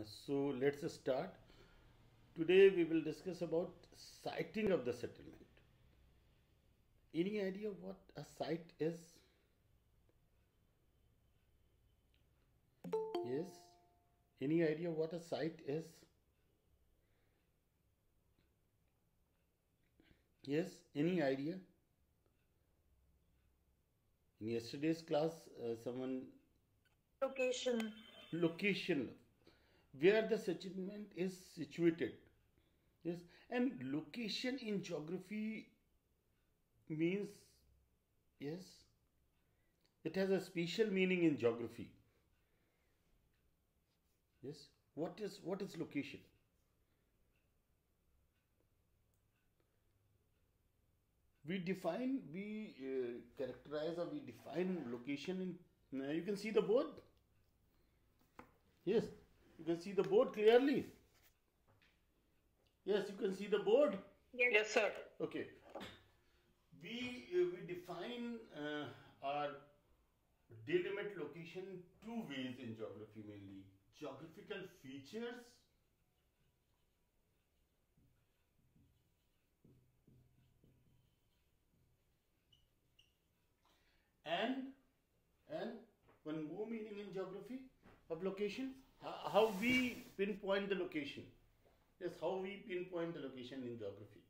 So let's start. Today we will discuss about siting of the settlement. Any idea what a site is? Yes. Any idea what a site is? Yes. Any idea? In yesterday's class, someone Location. location where the settlement is situated. Yes, and location in geography means, yes, it has a special meaning in geography. Yes, what is location? We characterize or we define location in. You can see the board. Yes, you can see the board clearly. Yes, you can see the board. Yes, sir. Okay. We define our delimit location two ways in geography mainly: geographical features and and one more meaning in geography of location. How we pinpoint the location. Yes, how we pinpoint the location in geography.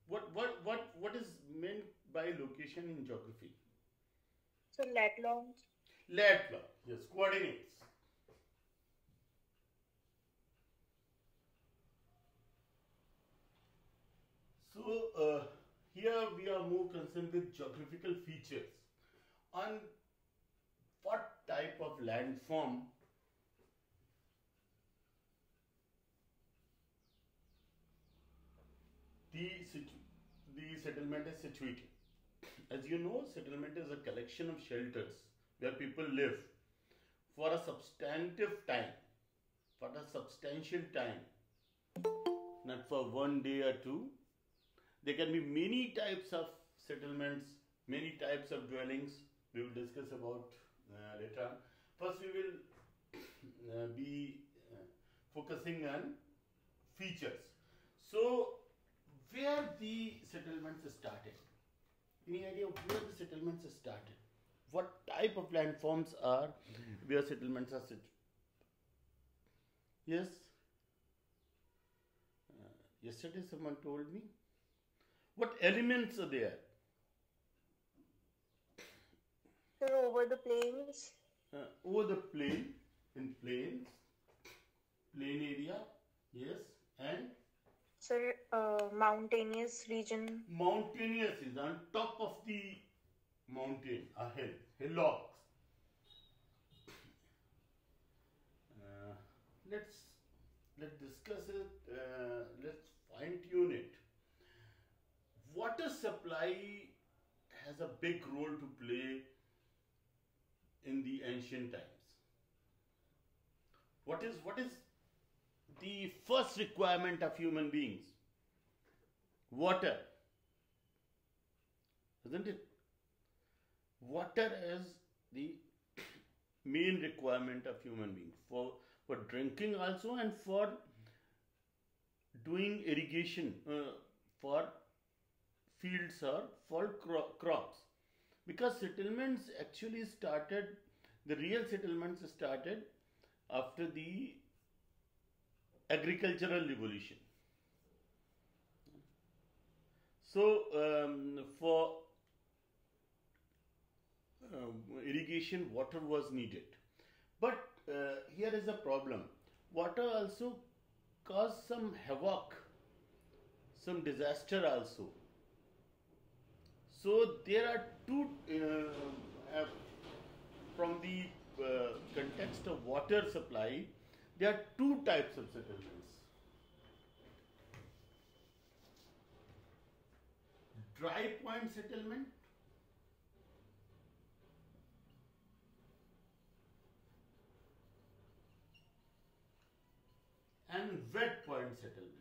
What is meant by location in geography? So lat long. Lat long. Yes, coordinates. So here we are more concerned with geographical features on what type of landform the settlement is situated. As you know, settlement is a collection of shelters where people live for a substantive time, for a substantial time, not for one day or two. There can be many types of settlements, many types of dwellings. We will discuss about later on. First, we will be focusing on features. So, where the settlements started? Any idea where the settlements started? What type of landforms are where settlements are situated? Yes. Yesterday, someone told me. What elements are there? So over the plains. Over the plain, in plains, plain area, yes, and Sir, mountainous region. mountainous is on top of the mountain, a hill, hillocks. Uh, let's let's discuss it. Let's fine tune it. Water supply has a big role to play in the ancient times. What is the first requirement of human beings? Water, isn't it? Water is the main requirement of human beings for drinking also and for doing irrigation for fields or for crops, because settlements actually started, the real settlements started after the agricultural revolution. So for irrigation water was needed, but here is a problem. Water also caused some havoc, some disaster also. So there are two from the context of water supply, there are two types of settlements: dry point settlement and wet point settlement.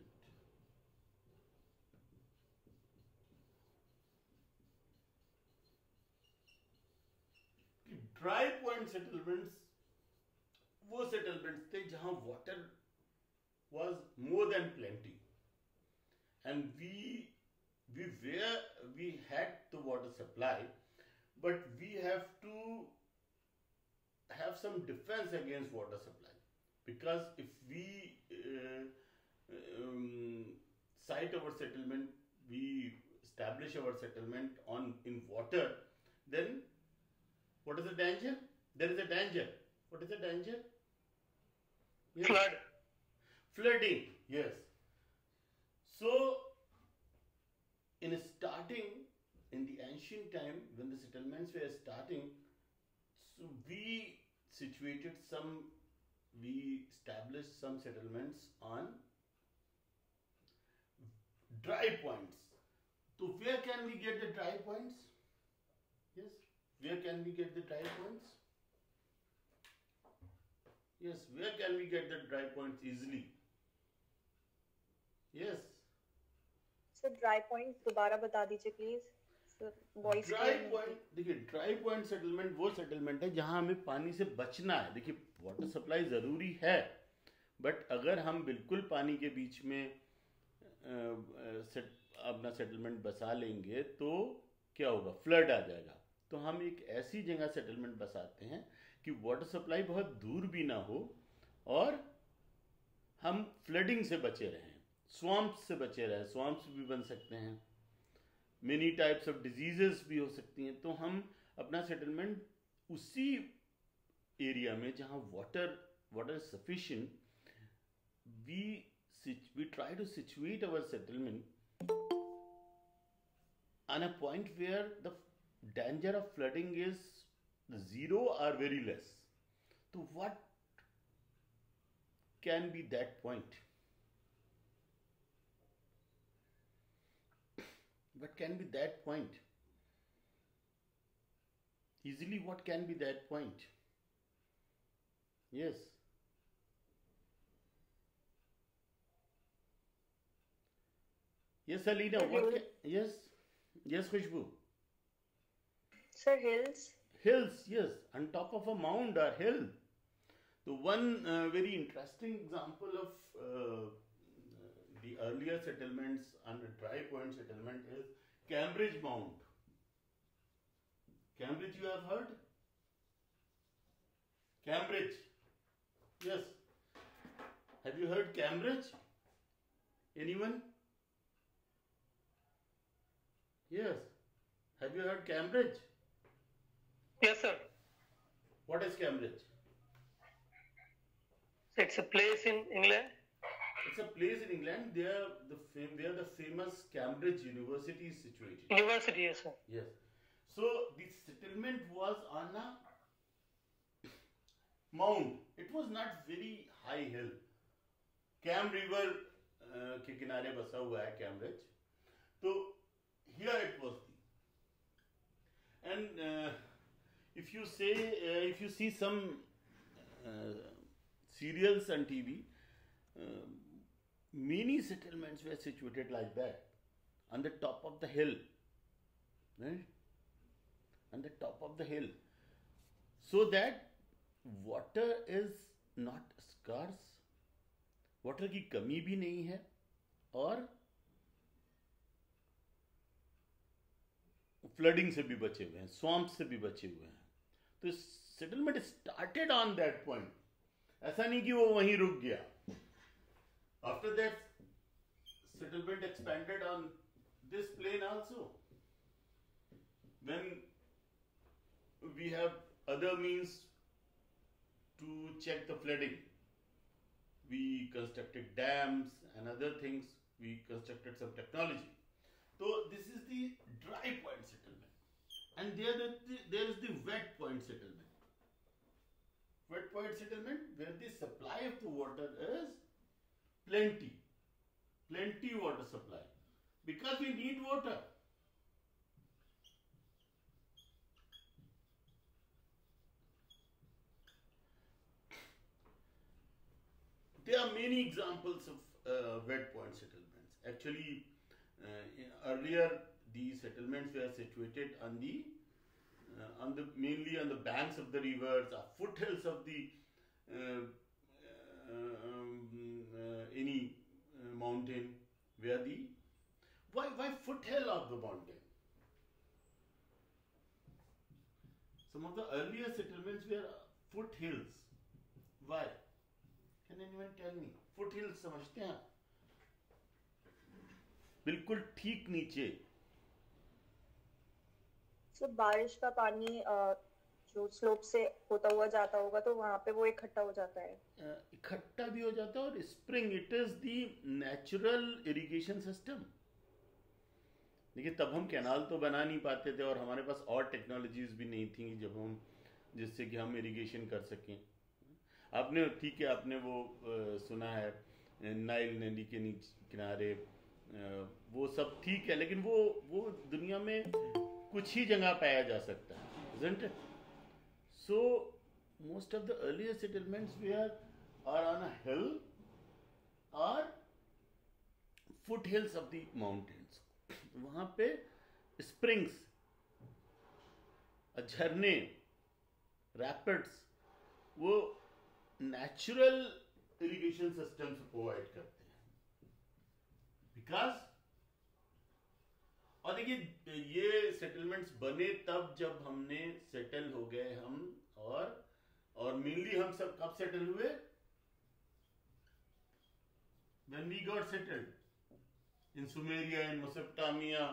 Dry point settlements वो settlements थे जहां water was more than plenty, and we had the water supply, but we have to have some defense against water supply, because if we site our settlement, we establish our settlement on in water, then what is the danger? There is a danger. What is the danger? Yes. Flood. Flooding, yes. So in starting, in the ancient time when the settlements were starting, so we established some settlements on dry points. So where can we get the dry points? Yes, where can we get the dry points? Yes, where can we get the dry points easily? Yes. Sir dry point दोबारा बता दीजिए please sir, voice dry point, देखिए dry point settlement वो settlement है जहां हमें पानी से बचना है. देखिए वाटर सप्लाई जरूरी है, बट अगर हम बिल्कुल पानी के बीच में अपना सेटलमेंट बसा लेंगे तो क्या होगा? फ्लड आ जाएगा. तो हम एक ऐसी जगह सेटलमेंट बसाते हैं कि वाटर सप्लाई बहुत दूर भी ना हो और हम फ्लडिंग से बचे रहें, स्वैम्प्स से बचे रहें. स्वैम्प्स भी बन सकते हैं, मेनी टाइप्स ऑफ डिजीजेस भी हो सकती हैं. तो हम अपना सेटलमेंट उसी एरिया में जहां water is sufficient, we try to situate our settlement on a point where the danger of flooding is zero or very less. So what can be that point? What can be that point? Easily, what can be that point? Yes. Yes, Alina. Yes, Khushbu. Sir hills. Hills, yes, on top of a mound or hill. So one very interesting example of the earlier settlements and the dry point settlement is Cambridge Mound. Cambridge, you have heard? Cambridge. Yes. Have you heard Cambridge? Anyone? Yes. Have you heard Cambridge? Yes, sir. What is Cambridge? It's a place in England. It's a place in England. Where the famous Cambridge University is situated. University, yes, sir. Yes. So the settlement was on a mound. It was not very high hill. Cam River के किनारे बसा हुआ है Cambridge. तो here it was. And if you see some serials on TV, many settlements were situated like that, on the top of the hill, right? On the top of the hill, so that water is not scarce, water की कमी भी नहीं है, और flooding से भी बचे हुए हैं, स्वैम्प से भी बचे हुए हैं. तो settlement started on that point. ऐसा नहीं कि वो वहीं रुक गया. After that settlement expanded on this plain also. When we have other means to check the flooding, we constructed dams and other things. We constructed some technology. So this is the dry point settlement, and there is the wet point settlement. Wet point settlement where the supply of the water is plenty water supply, because we need water. There are many examples of wet point settlements. Actually, earlier these settlements were situated on the mainly on the banks of the rivers, or foothills of the any mountain where the why foothill of the mountain? Some of the earlier settlements were foothills. Why? Can anyone tell me? Foothills समझते हैं? बिल्कुल ठीक नीचे. So बारिश का पानी जो slope से होता हुआ जाता होगा तो वहां पे वो इकट्ठा हो जाता है. इकट्ठा भी हो जाता है और spring it is the natural irrigation system. देखिए तब हम कैनाल तो बना नहीं पाते थे और हमारे पास और टेक्नोलॉजीज भी नहीं थी जब हम जिससे कि हम इरिगेशन कर सकें. आपने ठीक है आपने वो सुना है नाइल नदी के नीचे किनारे वो सब ठीक है लेकिन वो दुनिया में कुछ ही जगह पाया जा सकता है. isn't it? So most of the earlier settlements are on a hill or foothills of the mountains. वहां पे springs, झरने, rapids वो natural irrigation systems provide करते हैं. Because और देखिए ये सेटलमेंट्स बने तब जब हमने सेटल हो गए हम और मेनली हम सब कब सेटल हुए? When we got settled in Sumeria, in Mesopotamia,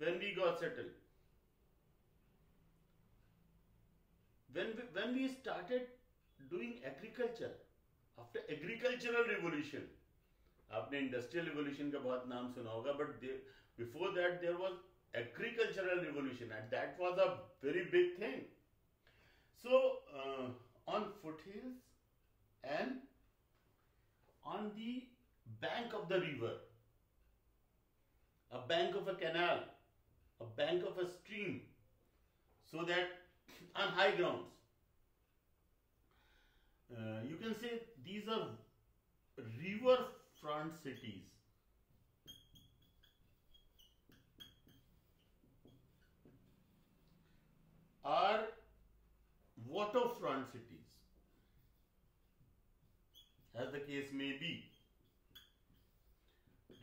when we got settled, when we started doing agriculture after agricultural revolution. आपने इंडस्ट्रियल रिवोल्यूशन का बहुत नाम सुना होगा but before that there was agricultural revolution and that was a very big thing. So on foothills and on the bank of the river, a bank of a canal, a bank of a stream, so that on high grounds you can say these are river front cities. Are waterfront cities, as the case may be.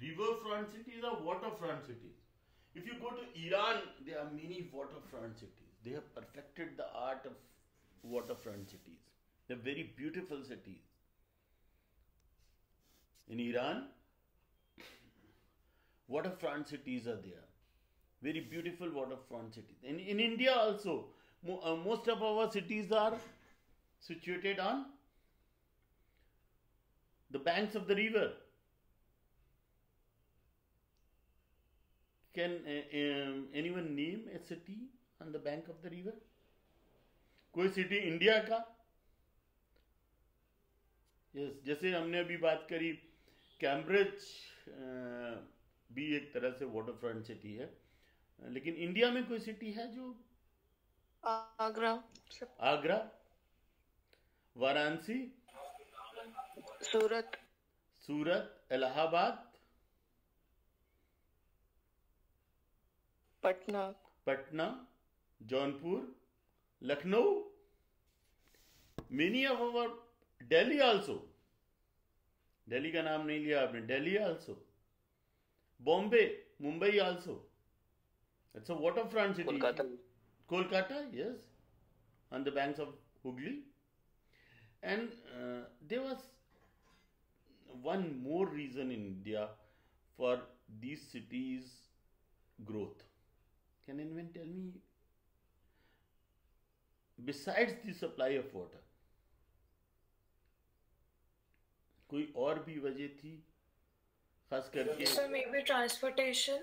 Riverfront cities are waterfront cities. If you go to Iran, there are many waterfront cities. They have perfected the art of waterfront cities. They are very beautiful cities. In Iran, waterfront cities are there. Very beautiful waterfront cities. In India also, most of our cities are situated on the banks of the river. Can anyone name a city on the bank of the river? कोई city India का? Yes, जैसे हमने अभी बात करी Cambridge भी एक तरह से वाटरफ्रंट सिटी है, लेकिन इंडिया में कोई सिटी है जो? Agra, Varanasi, Surat, Allahabad, Patna, Jaunpur, Lucknow, many of our, Delhi also. Delhi का नाम नहीं लिया आपने, Delhi also, Bombay, Mumbai also. It's a waterfront city. Kolkata, yes, on the banks of Hooghly. And there was one more reason in India for these cities' growth. Can anyone tell me? Besides the supply of water, कोई और भी वजह थी खास करके? So maybe transportation.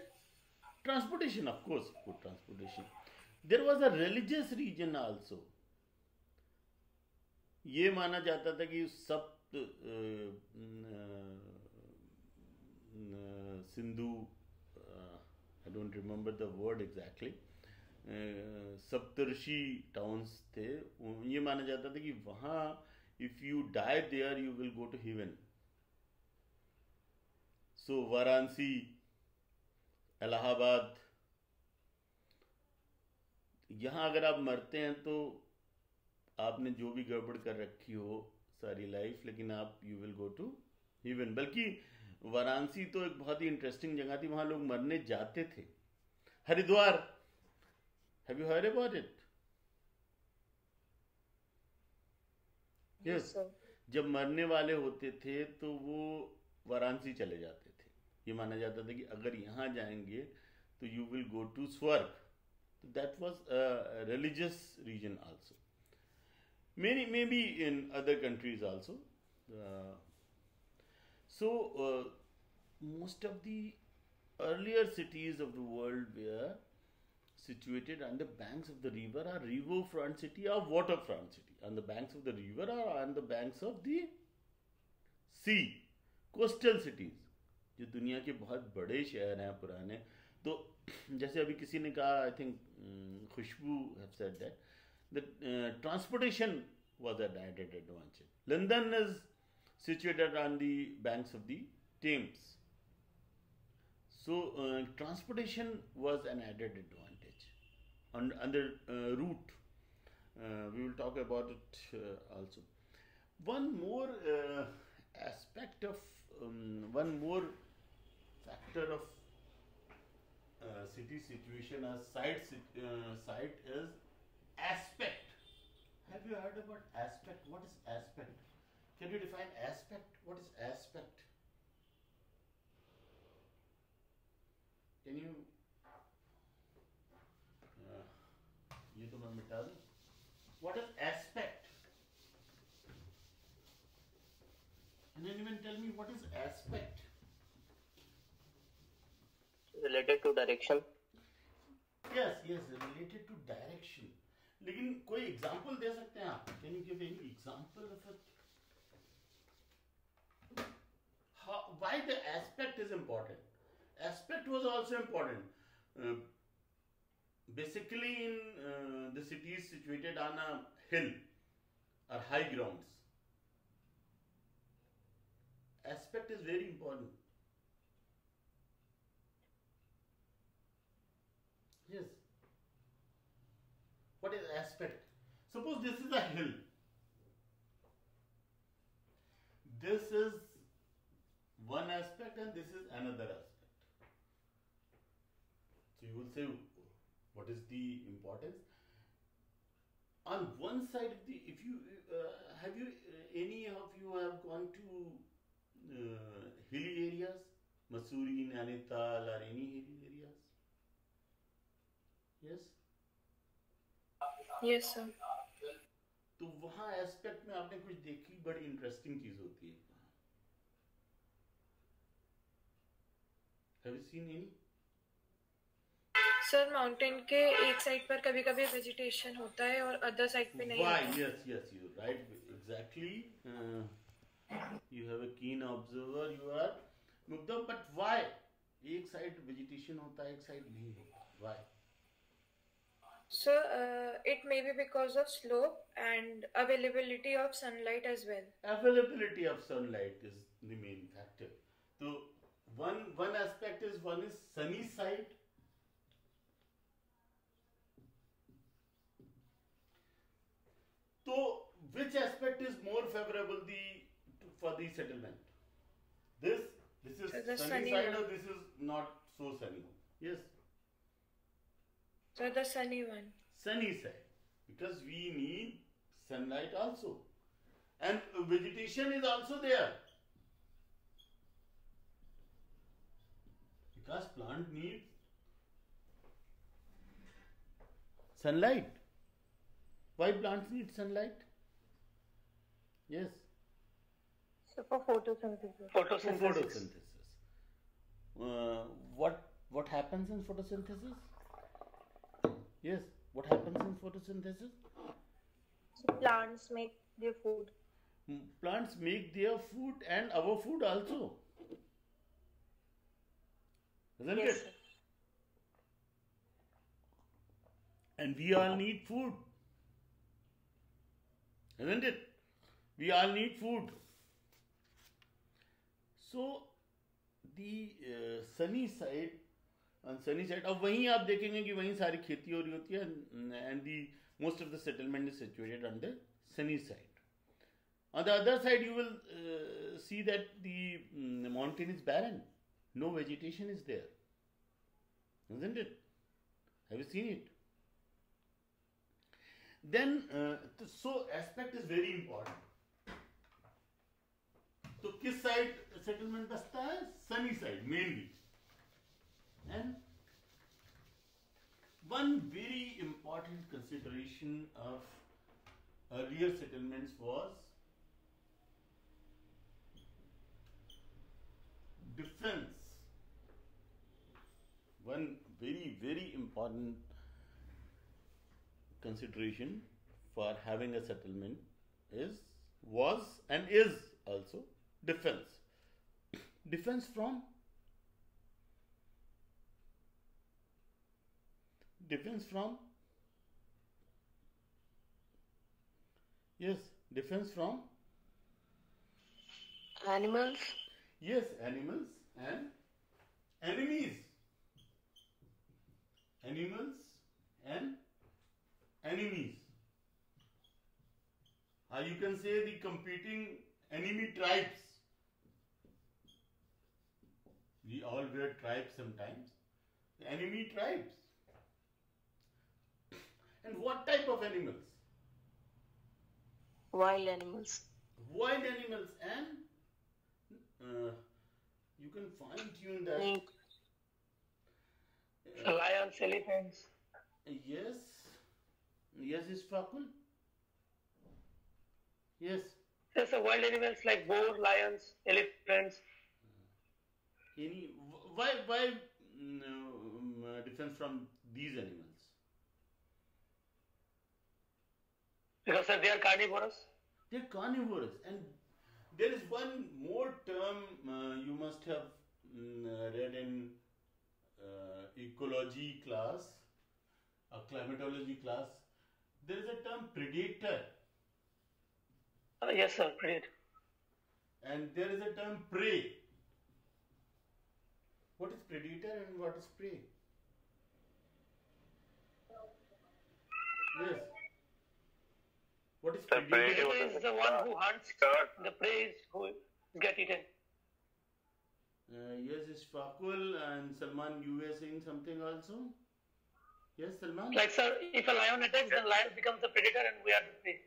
Transportation, of course, good transportation. There was a religious region also. ये माना जाता था कि Sapta Sindhu, I don't remember the word exactly, Saptarshi towns थे. ये माना जाता था कि वहाँ if you die there you will go to heaven. So Varanasi, Allahabad, यहाँ अगर आप मरते हैं तो आपने जो भी गड़बड़ कर रखी हो सारी लाइफ, लेकिन आप you will go to heaven. बल्कि वाराणसी तो एक बहुत ही इंटरेस्टिंग जगह थी, वहां लोग मरने जाते थे। Haridwar, have you heard about it? Yes, sir. जब मरने वाले होते थे तो वो वाराणसी चले जाते थे। ये माना जाता था कि अगर यहाँ जाएंगे तो यू विल गो टू स्वर्ग। तो that was religious reason also, maybe in other countries also. Most of the earlier cities of the world were situated on the banks of the river, or riverfront city or waterfront city, on the banks of the river or on the banks of the sea, coastal cities। जो दुनिया के बहुत बड़े शहर हैं पुराने, तो जैसे अभी किसी ने कहा, I think Khushbu have said that the transportation was an added advantage. London is situated on the banks of the Thames, so transportation was an added advantage on the route. We will talk about it also. One more aspect of one more factor of city situation as site is aspect. Have you heard about aspect? What is aspect? Can you define aspect? What is aspect? Can you ये तो मैं मिटा दूं। What is aspect? Can anyone tell me what is aspect? Related to direction. Yes, related to direction. लेकिन कोई example दे सकते हैं आप? Can you give any example of it? Why the aspect is important? Aspect was also important. Basically, in the cities situated on a hill or high grounds, aspect is very important. Yes. What is aspect? Suppose this is a hill. This is one aspect and this is another aspect. So you will say, what is the importance? On one side of the, if you have you any of you have gone to hilly areas, Mussoorie, Nainital, or any hilly areas? Yes. Yes, sir. तो वहां aspect में आपने कुछ देखी, बड़ी interesting चीज होती है। Have you seen any? Sir mountain के एक साइड पर कभी कभी वेजिटेशन होता है और अदर साइड पे नहीं Why? होता। Yes, you're right. Exactly. You have a keen observer. You are Mugdha, but why? एक साइड वेजिटेशन होता है, एक साइड नहीं होता। Why? So it may be because of slope and availability of sunlight as well. Availability of sunlight is the main factor. So one aspect is, one is sunny side. So which aspect is more favorable for the settlement? This is So the sunny sunny side, one. or this is not so sunny? Yes, So the sunny one. sunny side, because we need sunlight also, and vegetation is also there, because plant needs sunlight. Why plants need sunlight? Yes, So for photosynthesis. Photosynthesis. What happens in photosynthesis? Yes, what happens in photosynthesis? So plants make their food. Plants make their food and our food also, isn't Yes, it? sir. And we all need food, isn't it? We all need food. So the sunny side, on sunny side, अब वहीं आप देखेंगे कि वहीं सारी खेती हो रही होती है, and the most of the settlement is situated on the sunny side. On the other side, you will see that the mountain is barren. No vegetation is there. Isn't it? Have you seen it? Then, so aspect is very important. तो किस side settlement बसता है? Sunny side mainly. And one very important consideration of earlier settlements was defense. One very, very important consideration for having a settlement was and is also defense. Defense from? Defense from? Yes, defense from? Animals. Yes, animals and enemies. Animals and enemies. You can say the competing enemy tribes. We all were tribes sometimes. The enemy tribes. And what type of animals? Wild animals. Wild animals and you can fine tune that. Mink. Lions, elephants. Yes. Yes, Isfakul. Yes. There's a wild animals like boar, lions, elephants. Why defense from these animals? Because sir, they are carnivorous. They're carnivorous, and there is one more term you must have read in ecology class, climatology class. There is a term predator, Yes, sir. Predator. and there is a term prey. What is predator and what is prey? Yes. What is The prey predator? Predator is the one who hunts. The prey is who get eaten. Yes, Ishfaqul and Salman, you were saying something also? Yes, Salman? Like sir, if a lion attacks, then lion becomes the predator and we are the prey.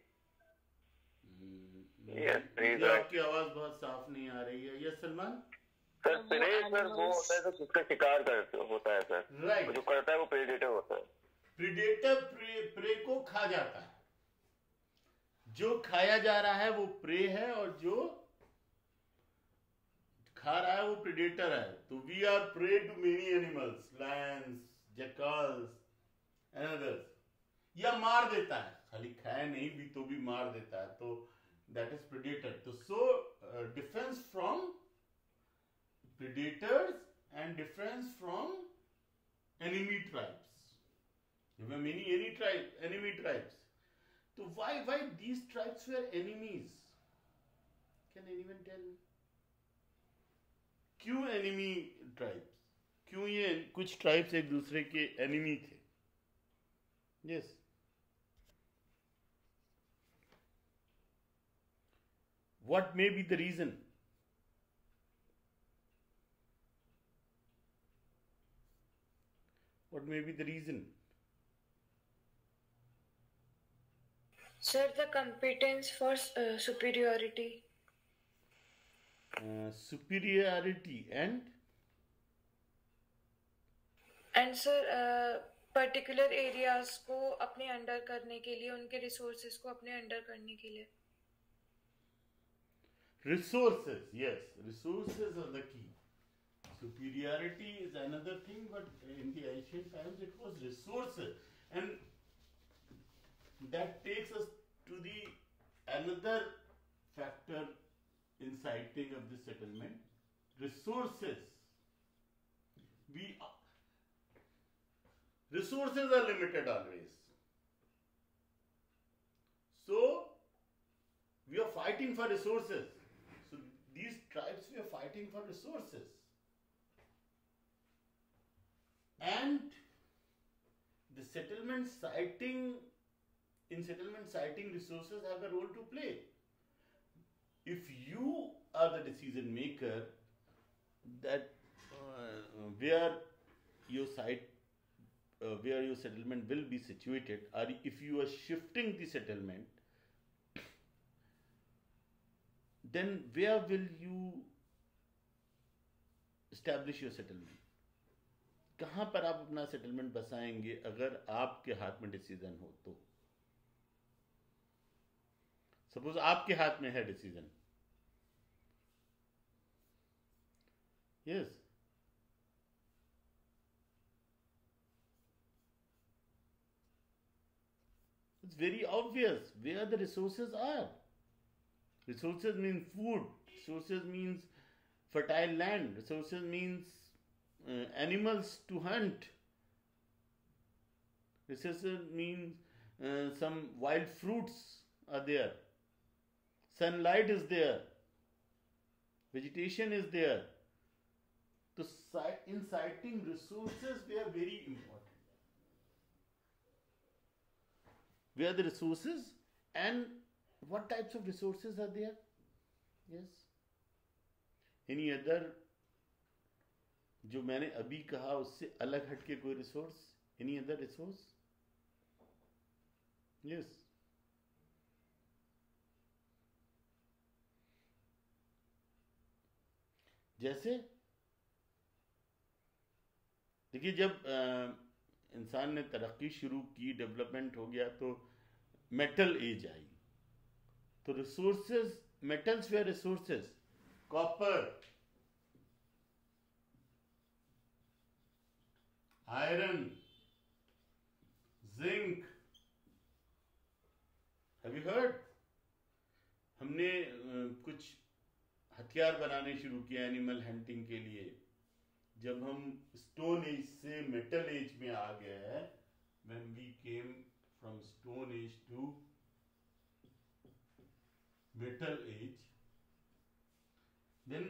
Yes, prey मुझे is आपकी आवाज बहुत साफ नहीं आ रही है. Yes, Salman? Sir pray sir वो होता है जो जिसका शिकार होता है सर. Right. जो करता है वो प्रेडेटर होता है. Predator prey को खा जाता है. जो खाया जा रहा है वो prey है और जो खा रहा है वो predator है. तो we are prey to many animals, lions, jackals and others. या मार देता है, खाली खाया नहीं भी तो भी मार देता है. तो that is predator. So defense from predators and defense from enemy tribes. There were many enemy tribes. So why these tribes were enemies? Can anyone tell me? क्यों enemy tribes? क्यों ये कुछ tribes एक दूसरे के enemy थे? Yes. What may be the reason? What may be the reason? Sir, the competence for superiority. Superiority and sir, particular areas को अपने अंडर करने के लिए, उनके resources को अपने अंडर करने के लिए. resources. Yes, resources are the key. Superiority is another thing, but in the ancient times it was resources, and that takes us to the another factor inciting of the settlement. Resources. Resources are limited always. So we are fighting for resources. So these tribes were fighting for resources. And the settlement citing in settlement, siting resources have a role to play. If you are the decision maker, that where your site, where your settlement will be situated, or if you are shifting the settlement, then where will you establish your settlement? कहाँ पर आप अपना settlement बसाएंगे अगर आपके हाथ में decision हो तो? सपोज आपके हाथ में है decision, yes, it's very obvious where the resources are. Resources mean food, resources means fertile land, resources means animals to hunt, resources means some wild fruits are there, sunlight is there, vegetation is there. So in siting resources, they are very important. Where are the resources and what types of resources are there? Yes. Any other जो मैंने अभी कहा उससे अलग हटके कोई resource? Any other resource? Yes. जैसे देखिए, जब इंसान ने तरक्की शुरू की, डेवलपमेंट हो गया, तो मेटल एज आई, तो resources, metals were resources, copper, iron, zinc. Have you heard? हमने कुछ हथियार बनाने शुरू किया एनिमल हंटिंग के लिए. जब हम स्टोन एज से मेटल एज में आ गए, when we came from stone age to metal age, then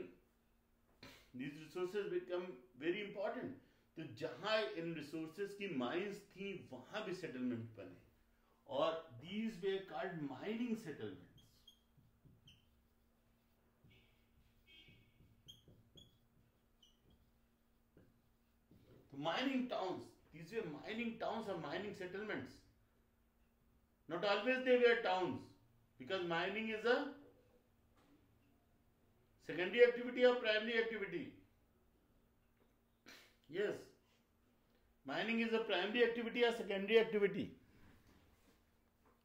these resources become very important. तो जहां इन रिसोर्सेज की माइंस थी वहां भी सेटलमेंट बने, और these were called mining settlements. Mining towns, these were mining towns or mining settlements. Not always they were towns, because mining is a secondary activity or primary activity. Yes, mining is a primary activity or secondary activity.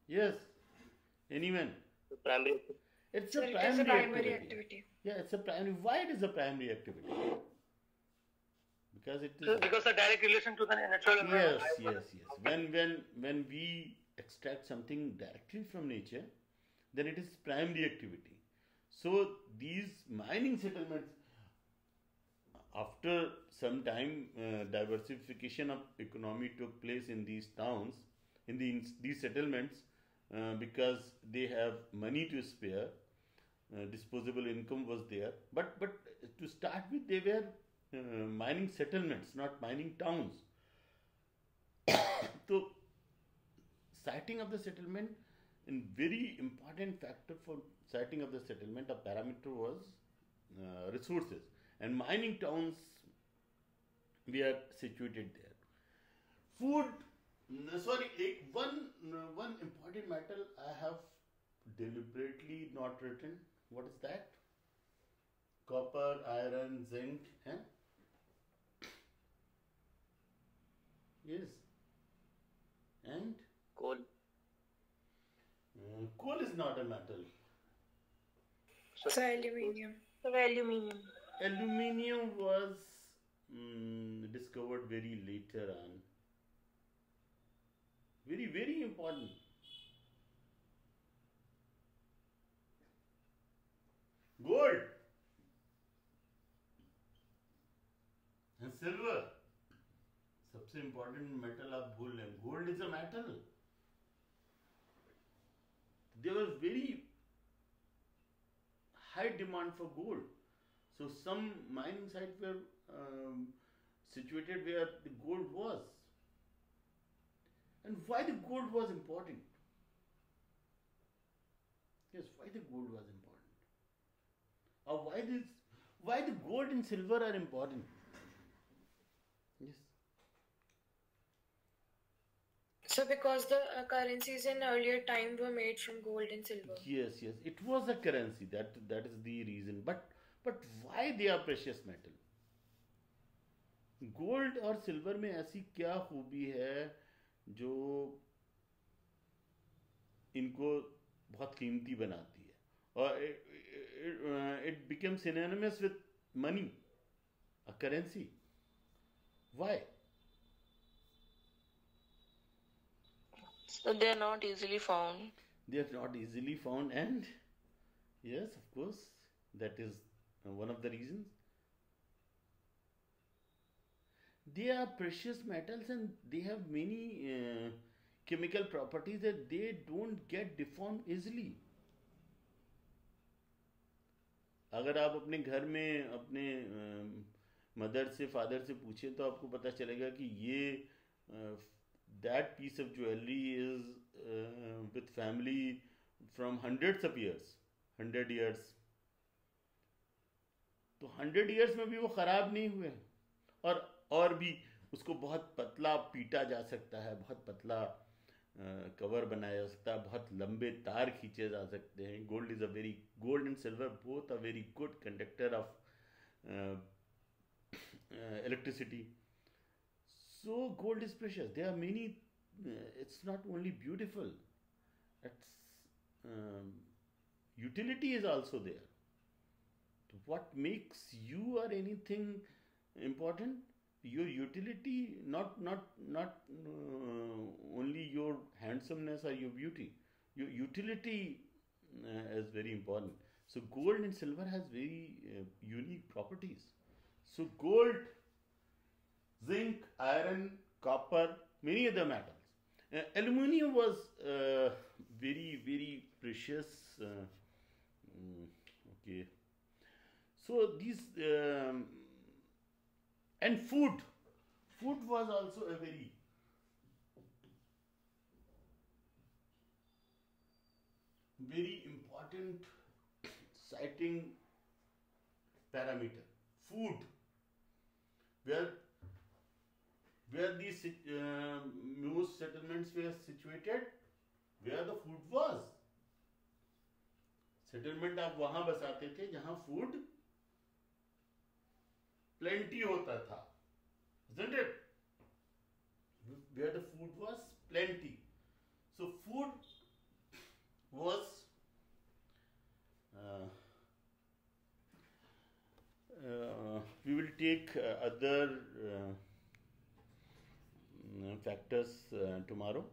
Yes, anyone? Primary. It's a Sir, it is primary, a primary activity. activity. Yeah, it's a primary. Why it is a primary activity? Because it is. Because of direct relation to the natural environment. Yes. When we extract something directly from nature, then it is primary activity. So these mining settlements, after some time, diversification of economy took place in these towns, in these settlements, because they have money to spare, disposable income was there. But to start with, they were mining settlements, not mining towns. So siting of the settlement, a very important factor for siting of the settlement, a parameter was resources, and mining towns were situated there. Food, one important metal I have deliberately not written. What is that? Copper, iron, zinc, and yes, and Coal. coal is not a metal. So aluminium. Aluminium. Aluminium was discovered very later on. Very, very important. Gold and silver. सबसे important metal आप भूल रहे हैं. Gold is a metal. There was very high demand for gold. So some mining sites were situated where the gold was. And why the gold was important? Yes, why the gold was important? Or why the gold and silver are important? Yes. So because the currencies in earlier time were made from gold and silver. Yes, yes. It was a currency. That is the reason. But why they are precious metal? Gold और silver में ऐसी क्या खूबी है जो इनको बहुत कीमती बनाती है और it become synonymous with money, a currency? Why? So they are not easily found. They are not easily found, and yes, of course, that is one of the reasons. They are precious metals and they have many chemical properties that they don't get deformed easily. अगर आप अपने घर में अपने mother से father से पूछें तो आपको पता चलेगा कि ये that piece of jewelry is with family from hundreds of years, 100 years. तो 100 years में भी वो खराब नहीं हुए और भी उसको बहुत पतला पीटा जा सकता है, बहुत पतला कवर बनाया जा सकता है, बहुत लंबे तार खींचे जा सकते हैं. Gold and silver both a very good conductor of electricity. So gold is precious. There are many. It's not only beautiful. It's utility is also there. What makes you or anything important? Your utility, not only your handsomeness or your beauty. Your utility is very important. So gold and silver has very unique properties. So gold, zinc, iron, copper, many other metals. Aluminium was very, very precious. Okay. So these and food was also a very important citing parameter. Food, where these most settlements were situated, where the food was. Settlement आप वहां बसाते थे जहां food plenty होता था, isn't it? Where the food was plenty. So food was we will take other factors tomorrow.